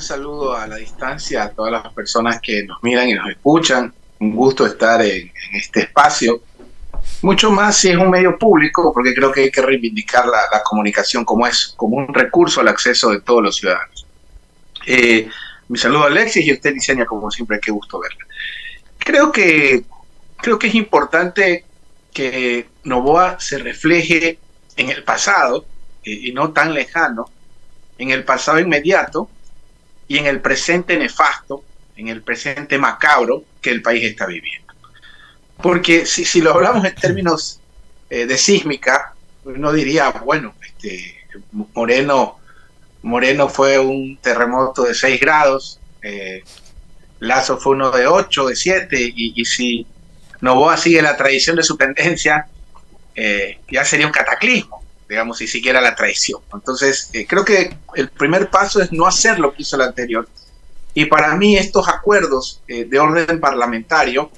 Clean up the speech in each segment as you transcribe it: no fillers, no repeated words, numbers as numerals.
saludo a la distancia a todas las personas que nos miran y nos escuchan. Un gusto estar en este espacio. Mucho más si es un medio público, porque creo que hay que reivindicar la comunicación como un recurso al acceso de todos los ciudadanos. Mi saludo a Alexis y a usted, Licenia, como siempre, qué gusto verla. Creo que, creo que es importante que Noboa se refleje en el pasado, y no tan lejano, en el pasado inmediato, y en el presente nefasto, en el presente macabro que el país está viviendo. Porque si lo hablamos en términos de sísmica, uno diría, bueno, Moreno, Moreno fue un terremoto de 6 grados, Lazo fue uno de 8, de 7, y si Noboa sigue la tradición de su tendencia, ya sería un cataclismo, digamos, si siquiera la traición. Entonces, creo que el primer paso es no hacer lo que hizo el anterior. Y para mí estos acuerdos de orden parlamentario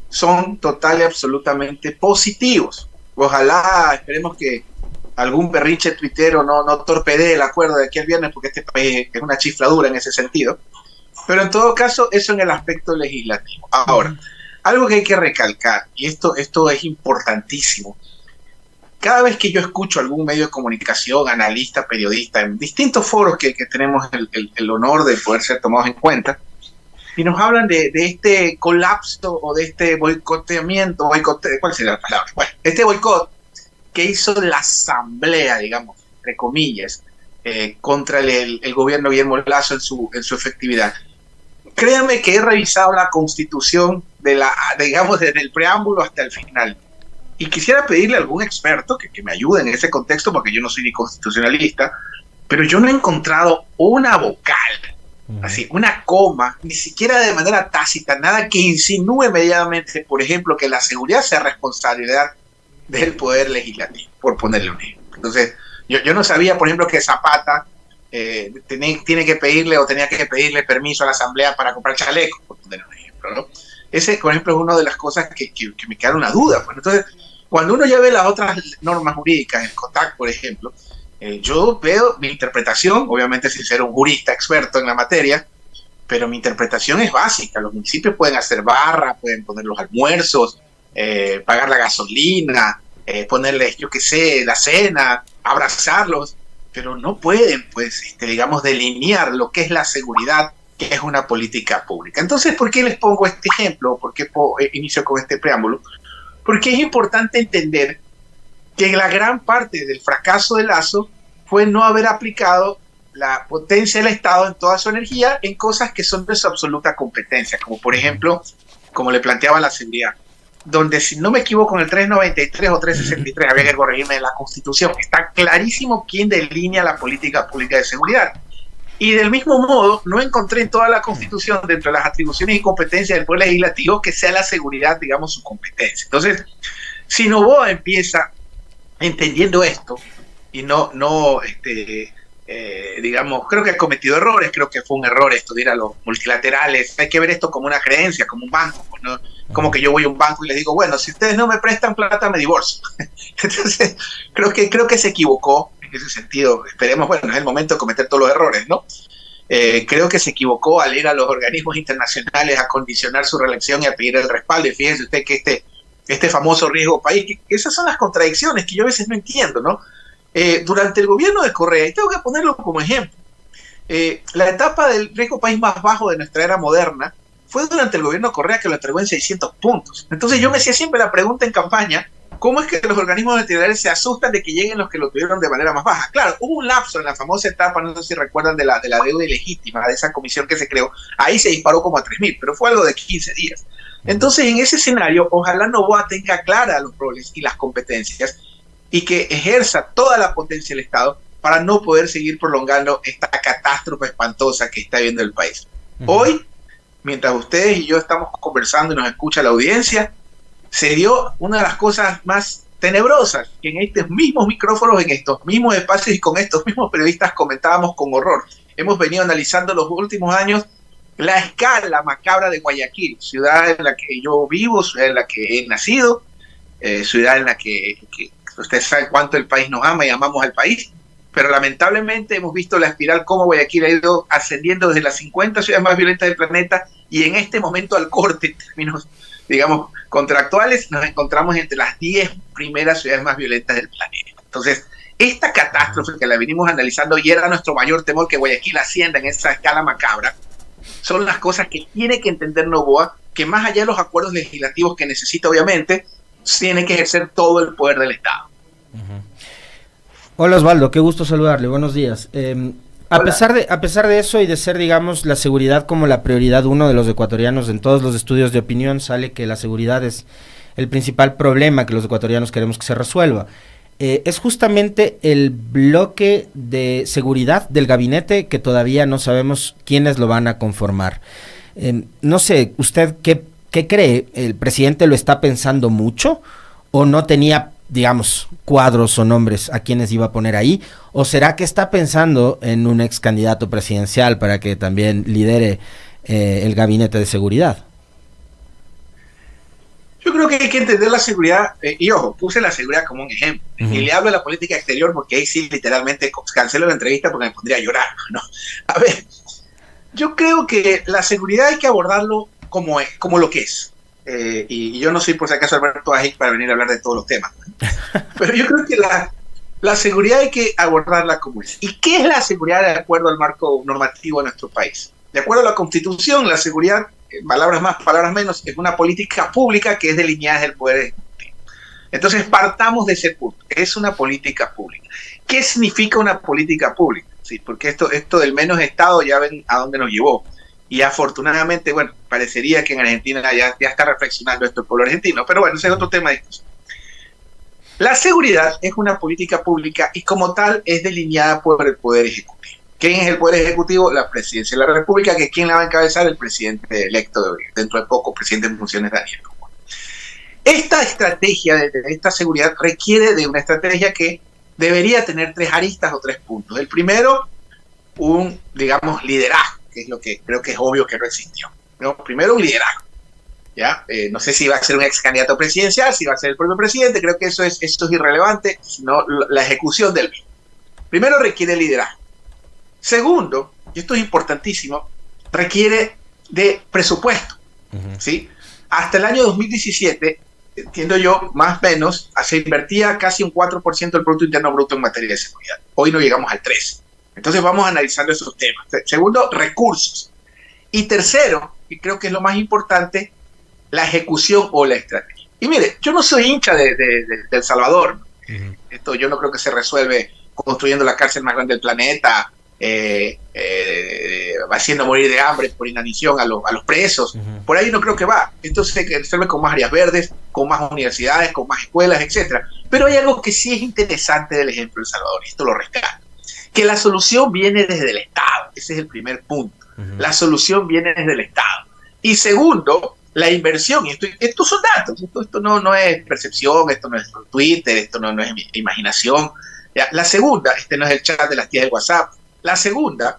son total y absolutamente positivos. Ojalá, esperemos que algún berrinche tuitero no torpedee el acuerdo de aquí al viernes, porque este país es una chifladura en ese sentido. Pero en todo caso, eso en el aspecto legislativo. Ahora, algo que hay que recalcar, y esto es importantísimo, cada vez que yo escucho algún medio de comunicación, analista, periodista, en distintos foros que tenemos el honor de poder ser tomados en cuenta, y nos hablan de este colapso o de este boicoteamiento, ¿cuál sería la palabra? Bueno, este boicot que hizo la asamblea, digamos, entre comillas, contra el gobierno de Guillermo Lasso en su efectividad. Créanme que he revisado la Constitución digamos, desde el preámbulo hasta el final. Y quisiera pedirle a algún experto que me ayude en ese contexto, porque yo no soy ni constitucionalista, pero yo no he encontrado una vocal, así, una coma, ni siquiera de manera tácita, nada que insinúe medianamente, por ejemplo, que la seguridad sea responsabilidad del Poder Legislativo, por ponerle un ejemplo. Entonces, yo no sabía, por ejemplo, que Zapata tiene que pedirle o tenía que pedirle permiso a la Asamblea para comprar chalecos, por ponerle un ejemplo, ¿no? Ese, por ejemplo, es una de las cosas que me queda una duda. Pues. Entonces, cuando uno ya ve las otras normas jurídicas, el COTAC, por ejemplo, yo veo mi interpretación, obviamente sin ser un jurista experto en la materia, pero mi interpretación es básica. Los municipios pueden hacer barra, pueden poner los almuerzos, pagar la gasolina, ponerles, yo qué sé, la cena, abrazarlos, pero no pueden, pues, digamos, delinear lo que es la seguridad, que es una política pública. Entonces, ¿por qué les pongo este ejemplo? ¿Por qué inicio con este preámbulo? Porque es importante entender que la gran parte del fracaso de Lasso fue no haber aplicado la potencia del Estado en toda su energía en cosas que son de su absoluta competencia, como por ejemplo, como le planteaba la seguridad, donde si no me equivoco en el 393 o 363, había que corregirme en la Constitución, está clarísimo quién delinea la política pública de seguridad. Y del mismo modo, no encontré en toda la Constitución, dentro de las atribuciones y competencias del Poder Legislativo, que sea la seguridad, digamos, su competencia. Entonces, si Noboa empieza entendiendo esto y digamos, creo que ha cometido errores, creo que fue un error esto de ir a los multilaterales, hay que ver esto como una creencia, como un banco, ¿no? Como que yo voy a un banco y les digo, bueno, si ustedes no me prestan plata, me divorcio. Entonces, creo que se equivocó en ese sentido. Esperemos, bueno, es el momento de cometer todos los errores, ¿no? Creo que se equivocó al ir a los organismos internacionales a condicionar su reelección y a pedir el respaldo. Y fíjense usted que este famoso riesgo país, que esas son las contradicciones que yo a veces no entiendo, ¿no? Durante el gobierno de Correa, y tengo que ponerlo como ejemplo, la etapa del riesgo país más bajo de nuestra era moderna fue durante el gobierno de Correa, que lo entregó en 600 puntos. Entonces yo me hacía siempre la pregunta en campaña, ¿cómo es que los organismos multilaterales se asustan de que lleguen los que lo tuvieron de manera más baja? Claro, hubo un lapso en la famosa etapa, no sé si recuerdan, de la deuda ilegítima, de esa comisión que se creó, ahí se disparó como a 3.000, pero fue algo de 15 días. Entonces, en ese escenario, ojalá Noboa tenga claras los roles y las competencias y que ejerza toda la potencia del Estado para no poder seguir prolongando esta catástrofe espantosa que está viviendo el país. Hoy, mientras ustedes y yo estamos conversando y nos escucha la audiencia, se dio una de las cosas más tenebrosas que en estos mismos micrófonos, en estos mismos espacios y con estos mismos periodistas comentábamos con horror. Hemos venido analizando los últimos años la escala macabra de Guayaquil, ciudad en la que yo vivo, ciudad en la que he nacido, ciudad en la que ustedes saben cuánto el país nos ama y amamos al país. pero lamentablemente hemos visto la espiral cómo Guayaquil ha ido ascendiendo desde las 50 ciudades más violentas del planeta y en este momento al corte, en términos, digamos, contractuales, nos encontramos entre las 10 primeras ciudades más violentas del planeta. Entonces, esta catástrofe que la venimos analizando y era nuestro mayor temor que Guayaquil ascienda en esa escala macabra, son las cosas que tiene que entender Noboa, que más allá de los acuerdos legislativos que necesita, obviamente, tiene que ejercer todo el poder del Estado. Hola Osvaldo, qué gusto saludarle, buenos días. A pesar de eso y de ser, digamos, la seguridad como la prioridad uno de los ecuatorianos, en todos los estudios de opinión sale que la seguridad es el principal problema que los ecuatorianos queremos que se resuelva. Es justamente el bloque de seguridad del gabinete que todavía no sabemos quiénes lo van a conformar. No sé, ¿usted qué cree? ¿El presidente lo está pensando mucho o no tenía, digamos, cuadros o nombres a quienes iba a poner ahí? ¿O será que está pensando en un ex candidato presidencial para que también lidere el gabinete de seguridad? Yo creo que hay que entender la seguridad, y ojo, puse la seguridad como un ejemplo, y le hablo de la política exterior porque ahí sí literalmente cancelo la entrevista porque me pondría a llorar, ¿no? A ver, yo creo que la seguridad hay que abordarlo como lo que es. Y yo no soy por si acaso Alberto Ajic para venir a hablar de todos los temas, ¿no? Pero yo creo que la seguridad hay que abordarla como es. ¿Y qué es la seguridad de acuerdo al marco normativo de nuestro país? De acuerdo a la Constitución, la seguridad, palabras más, palabras menos, es una política pública que es delineada del Poder Ejecutivo. Entonces, partamos de ese punto. Es una política pública. ¿Qué significa una política pública? Sí, porque esto del menos Estado ya ven a dónde nos llevó. Y afortunadamente, bueno, parecería que en Argentina ya está reflexionando esto el pueblo argentino, pero bueno, ese es otro tema de discusión. La seguridad es una política pública y como tal es delineada por el Poder Ejecutivo. ¿Quién es el Poder Ejecutivo? La Presidencia de la República, que es quien la va a encabezar, el presidente electo dentro de poco, presidente en funciones Daniel Noboa. Esta estrategia de esta seguridad requiere de una estrategia que debería tener 3 aristas o 3 puntos. El primero, un, digamos, liderazgo, que es lo que creo que es obvio que no existió, ¿no? Primero, un liderazgo, ¿ya? No sé si va a ser un ex candidato presidencial, si va a ser el propio presidente, creo que eso es irrelevante, sino la ejecución del mismo. Primero, requiere liderazgo. Segundo, y esto es importantísimo, requiere de presupuesto, ¿sí? Hasta el año 2017, entiendo yo, más o menos, se invertía casi un 4% del Producto Interno Bruto en materia de seguridad. Hoy no llegamos al 3%. Entonces vamos analizando esos temas. Segundo, recursos. Y tercero, y creo que es lo más importante, la ejecución o la estrategia. Y mire, yo no soy hincha de El Salvador. Esto yo no creo que se resuelve construyendo la cárcel más grande del planeta, haciendo morir de hambre por inanición a los presos. Por ahí no creo que va. Esto se resuelve con más áreas verdes, con más universidades, con más escuelas, etcétera. Pero hay algo que sí es interesante del ejemplo de El Salvador, y esto lo rescato, que la solución viene desde el Estado. Ese es el primer punto. La solución viene desde el Estado. Y segundo, la inversión. Y estos son datos. Esto no es percepción, esto no es Twitter, esto no es mi imaginación. ¿Ya? La segunda, este no es el chat de las tías del WhatsApp. La segunda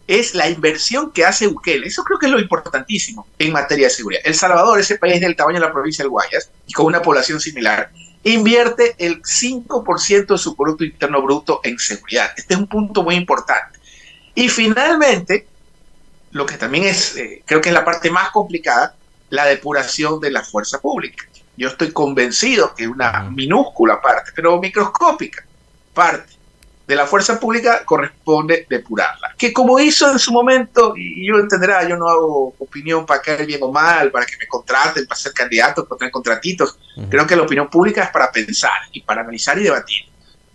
es la inversión que hace Bukele. Eso creo que es lo importantísimo en materia de seguridad. El Salvador, ese país del tamaño de la provincia del Guayas y con una población similar, invierte el 5% de su Producto Interno Bruto en seguridad. Este es un punto muy importante. Y finalmente, lo que también es, creo que es la parte más complicada, la depuración de la fuerza pública. Yo estoy convencido que una minúscula parte, pero microscópica parte de la fuerza pública corresponde depurarla. Que como hizo en su momento, y yo entenderá, yo no hago opinión para caer bien o mal, para que me contraten, para ser candidato, para tener contratitos. Creo que la opinión pública es para pensar y para analizar y debatir,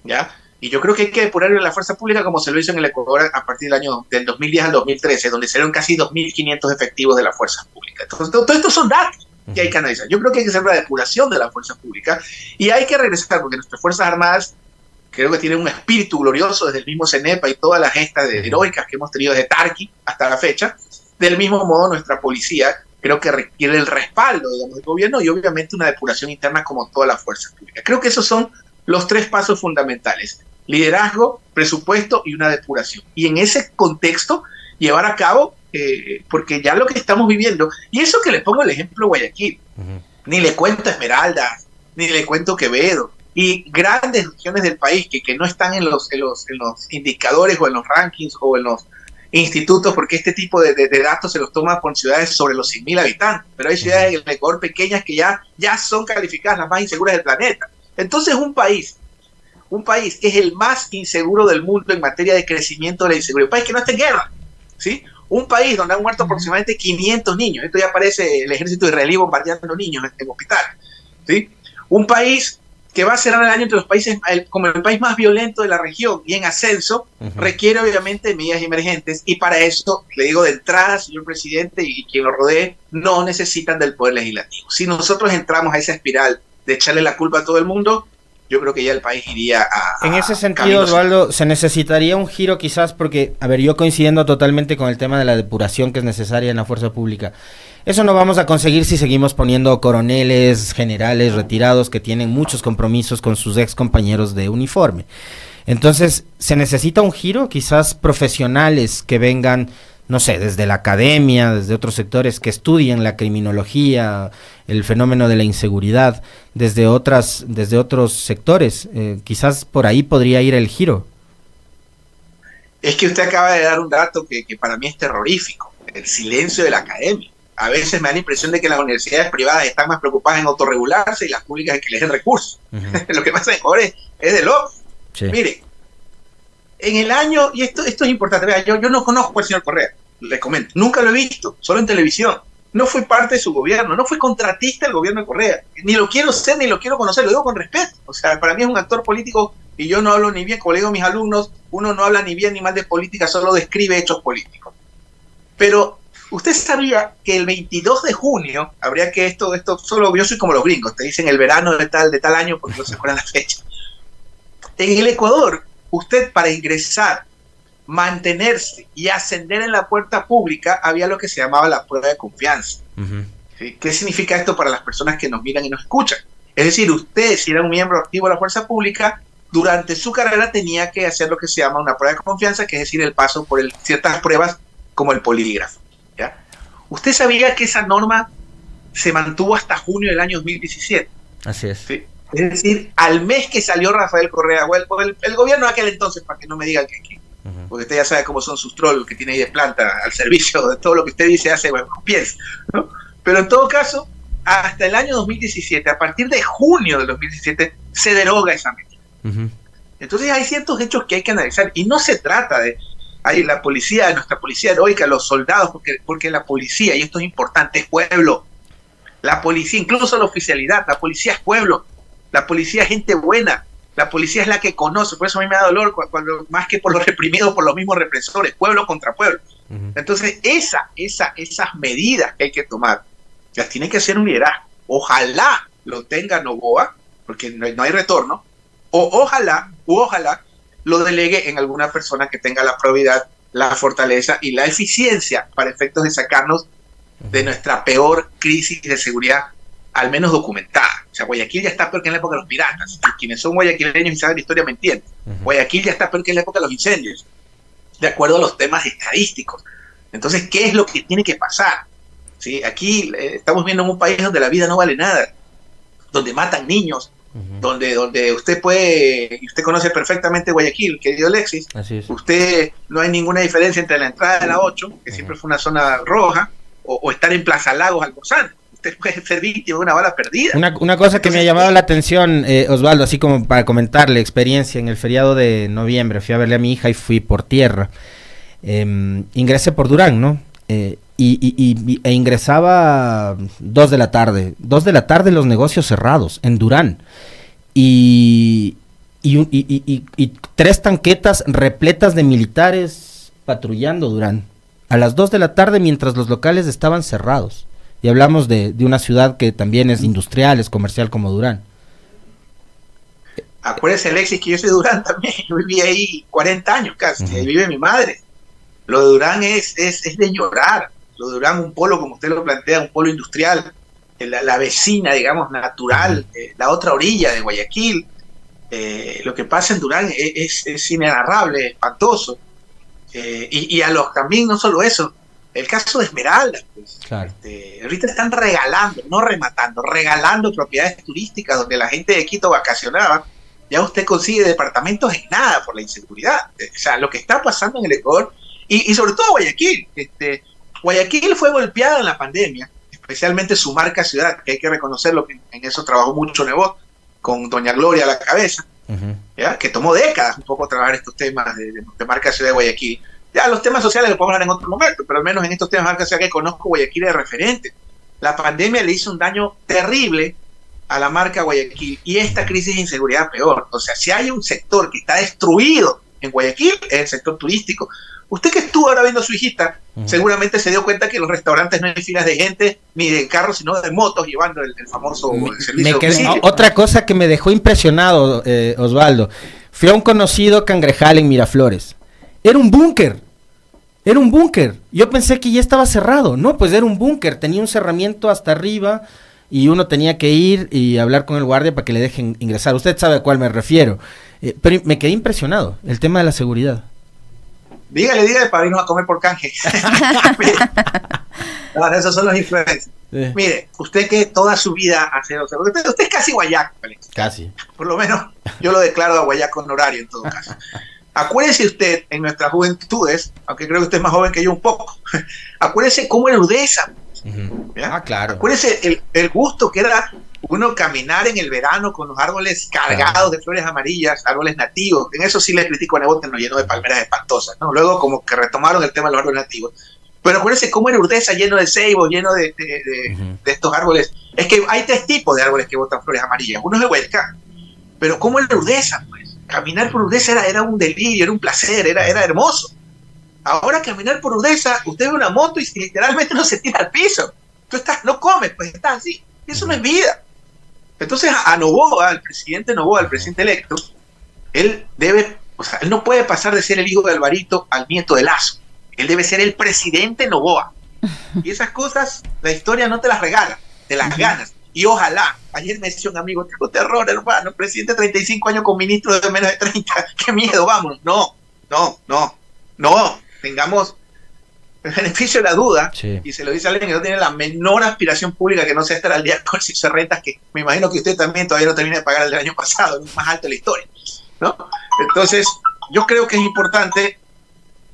¿ya? Y yo creo que hay que depurar la fuerza pública como se lo hizo en el Ecuador a partir del 2010 al 2013, donde salieron casi 2.500 efectivos de la fuerza pública. Entonces, todo esto son datos que hay que analizar. Yo creo que hay que hacer una depuración de la fuerza pública y hay que regresar, porque nuestras Fuerzas Armadas creo que tienen un espíritu glorioso desde el mismo CENEPA y todas las gestas heroicas que hemos tenido desde Tarqui hasta la fecha. Del mismo modo, nuestra policía creo que requiere el respaldo, digamos, del gobierno y obviamente una depuración interna como toda la fuerza pública. Creo que esos son los 3 pasos fundamentales: liderazgo, presupuesto y una depuración. Y en ese contexto, llevar a cabo, porque ya lo que estamos viviendo, y eso que le pongo el ejemplo Guayaquil, ni le cuento Esmeralda, ni le cuento Quevedo, y grandes regiones del país que no están en los indicadores o en los rankings o en los institutos, porque este tipo de datos se los toma con ciudades sobre los 100.000 habitantes, pero hay ciudades en el Ecuador pequeñas que ya son calificadas las más inseguras del planeta. Entonces un país que es el más inseguro del mundo en materia de crecimiento de la inseguridad, un país que no está en guerra, ¿sí? Un país donde han muerto aproximadamente 500 niños, esto ya parece el ejército israelí bombardeando niños en hospitales, ¿sí? Un país que va a cerrar el año entre los países como el país más violento de la región y en ascenso, requiere obviamente medidas emergentes, y para eso, le digo de entrada, señor presidente, y quien lo rodee, no necesitan del poder legislativo. Si nosotros entramos a esa espiral de echarle la culpa a todo el mundo, yo creo que ya el país iría a... En ese sentido, Osvaldo, se necesitaría un giro quizás porque, a ver, yo coincidiendo totalmente con el tema de la depuración que es necesaria en la fuerza pública. Eso no vamos a conseguir si seguimos poniendo coroneles, generales retirados que tienen muchos compromisos con sus ex compañeros de uniforme. Entonces, se necesita un giro, quizás profesionales que vengan, no sé, desde la academia, desde otros sectores, que estudien la criminología, el fenómeno de la inseguridad, desde otros sectores. Quizás por ahí podría ir el giro. Es que usted acaba de dar un dato que para mí es terrorífico, el silencio de la academia. A veces me da la impresión de que las universidades privadas están más preocupadas en autorregularse y las públicas en que les den recursos. Lo que pasa en Ecuador es de loco. Sí. Mire, en el año, y esto es importante, vea, yo no conozco al señor Correa, le comento, nunca lo he visto, solo en televisión. No fui parte de su gobierno, no fui contratista del gobierno de Correa, ni lo quiero ser, ni lo quiero conocer, lo digo con respeto. O sea, para mí es un actor político y yo no hablo ni bien, como le digo a mis alumnos, uno no habla ni bien ni mal de política, solo describe hechos políticos. Pero usted sabía que el 22 de junio, habría que esto solo, yo soy como los gringos, te dicen el verano de tal año porque no se acuerdan la fecha. En el Ecuador, usted para ingresar, mantenerse y ascender en la puerta pública, había lo que se llamaba la prueba de confianza. ¿Sí? ¿Qué significa esto para las personas que nos miran y nos escuchan? Es decir, usted, si era un miembro activo de la fuerza pública, durante su carrera tenía que hacer lo que se llama una prueba de confianza, que es decir, el paso por ciertas pruebas como el polígrafo. ¿Ya? ¿Usted sabía que esa norma se mantuvo hasta junio del año 2017? Así es. ¿Sí? Es decir, al mes que salió Rafael Correa, o el gobierno de aquel entonces, para que no me digan que aquí, porque usted ya sabe cómo son sus trolls que tiene ahí de planta al servicio de todo lo que usted dice, hace, bueno, piensa, ¿no? Pero en todo caso, hasta el año 2017, a partir de junio del 2017, se deroga esa medida. Entonces hay ciertos hechos que hay que analizar, y no se trata de la policía, nuestra policía heroica, los soldados, porque la policía, y esto es importante, es pueblo. La policía, incluso la oficialidad, la policía es pueblo. La policía es gente buena, la policía es la que conoce, por eso a mí me da dolor cuando más que por los reprimidos, por los mismos represores, pueblo contra pueblo. Entonces esas medidas que hay que tomar, las tiene que hacer un liderazgo. Ojalá lo tenga Noboa, porque no hay retorno, ojalá lo delegue en alguna persona que tenga la probidad, la fortaleza y la eficiencia para efectos de sacarnos de nuestra peor crisis de seguridad, al menos documentada. O sea, Guayaquil ya está peor que en la época de los piratas. Y quienes son guayaquileños y saben la historia me entienden. Guayaquil ya está peor que en la época de los incendios, de acuerdo a los temas estadísticos. Entonces, ¿qué es lo que tiene que pasar? ¿Sí? Aquí estamos viendo en un país donde la vida no vale nada, donde matan niños, donde usted conoce perfectamente Guayaquil, querido Alexis. Usted, no hay ninguna diferencia entre la entrada de la 8, que siempre fue una zona roja, o estar en Plaza Lagos almorzando. Usted puede ser víctima de una bala perdida. Una cosa que me ha llamado la atención, Osvaldo, así como para comentarle experiencia, en el feriado de noviembre fui a verle a mi hija y fui por tierra. Ingresé por Durán, ¿no? E ingresaba 2 de la tarde. 2 de la tarde los negocios cerrados en Durán. Y 3 tanquetas repletas de militares patrullando Durán. A las 2 de la tarde mientras los locales estaban cerrados. Y hablamos de una ciudad que también es industrial, es comercial como Durán. Acuérdese, Alexis, que yo soy de Durán también. Yo viví ahí 40 años casi. Ahí vive mi madre. Lo de Durán es de llorar. Lo de Durán, un polo, como usted lo plantea, un polo industrial. La vecina, digamos, natural. La otra orilla de Guayaquil. Lo que pasa en Durán es inenarrable, espantoso. Y a los también, no solo eso, El caso de Esmeralda, pues. Claro. Ahorita están regalando, no rematando, regalando propiedades turísticas donde la gente de Quito vacacionaba. Ya usted consigue departamentos en nada por la inseguridad. O sea, lo que está pasando en el Ecuador, y sobre todo Guayaquil. Guayaquil fue golpeada en la pandemia, especialmente su marca ciudad, que hay que reconocerlo, que en eso trabajó mucho Nebot, con doña Gloria a la cabeza, ¿ya? Que tomó décadas un poco trabajar estos temas de marca ciudad de Guayaquil. Ya los temas sociales los podemos hablar en otro momento, pero al menos en estos temas de marca ciudad que conozco, Guayaquil es referente. La pandemia le hizo un daño terrible a la marca Guayaquil, y esta crisis de inseguridad peor. O sea, si hay un sector que está destruido en Guayaquil, es el sector turístico. Usted que estuvo ahora viendo a su hijita, seguramente se dio cuenta que en los restaurantes no hay filas de gente, ni de carros, sino de motos, llevando el famoso servicio. Otra cosa que me dejó impresionado, Osvaldo, fui a un conocido cangrejal en Miraflores. Era un búnker. Yo pensé que ya estaba cerrado. No, pues era un búnker. Tenía un cerramiento hasta arriba y uno tenía que ir y hablar con el guardia para que le dejen ingresar. Usted sabe a cuál me refiero. Pero me quedé impresionado, el tema de la seguridad. Dígale para irnos a comer por canje. No, esos son los influencers. Mire, usted que toda su vida hace... Usted es casi guayaco, ¿vale? Casi. Por lo menos yo lo declaro a guayaco honorario en todo caso. Acuérdese usted, en nuestras juventudes, aunque creo que usted es más joven que yo un poco, acuérdese cómo era Urdesa. Claro. Acuérdese el gusto que era uno caminar en el verano con los árboles cargados de flores amarillas, árboles nativos. En eso sí le critico a Nebot, que nos llenó de palmeras espantosas, ¿no? Luego como que retomaron el tema de los árboles nativos. Pero acuérdense cómo era Urdesa, lleno de ceibos, lleno de estos árboles. Es que hay tres tipos de árboles que botan flores amarillas. Uno es el huaycán. Pero cómo era Urdesa, pues. Caminar por Urdesa era un delirio, era un placer, era hermoso. Ahora caminar por Urdesa, usted ve una moto y literalmente no se tira al piso. Tú no comes, pues estás así. Eso no es vida. Entonces a Noboa, al presidente Noboa, al presidente electo, él no puede pasar de ser el hijo de Alvarito al nieto de Lazo. Él debe ser el presidente Noboa. Y esas cosas, la historia no te las regala, te las ganas. Y ojalá, ayer me decía un amigo, tengo terror, hermano, presidente de 35 años con ministro de menos de 30, qué miedo, vámonos. No, tengamos el beneficio de la duda, sí. Y se lo dice a alguien que no tiene la menor aspiración pública que no sea estar al día con sus rentas, que me imagino que usted también todavía no termina de pagar el del año pasado, el más alto de la historia, ¿no? Entonces, yo creo que es importante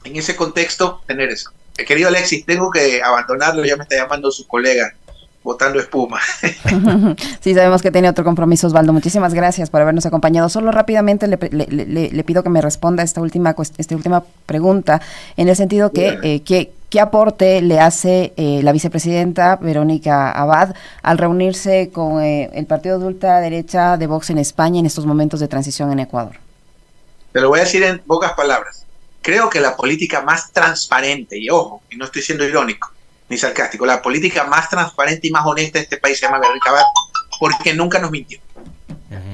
en ese contexto tener eso. Querido Alexis, tengo que abandonarlo, ya me está llamando su colega, botando espuma. Sí, sabemos que tiene otro compromiso, Osvaldo. Muchísimas gracias por habernos acompañado. Solo rápidamente le pido que me responda esta última pregunta, en el sentido que ¿qué aporte le hace la vicepresidenta Verónica Abad al reunirse con el partido de ultraderecha de Vox en España en estos momentos de transición en Ecuador? Te lo voy a decir en pocas palabras. Creo que la política más transparente, y ojo, y no estoy siendo irónico ni sarcástico, la política más transparente y más honesta de este país se llama Verónica Abad, porque nunca nos mintió.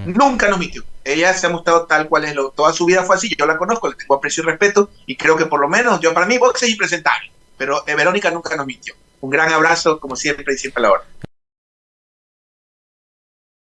Nunca nos mintió. Ella se ha mostrado tal cual es, toda su vida fue así. Yo la conozco, le tengo aprecio y respeto, y creo que por lo menos, para mí Vox es impresentable, pero Verónica nunca nos mintió. Un gran abrazo, como siempre, y siempre a la hora.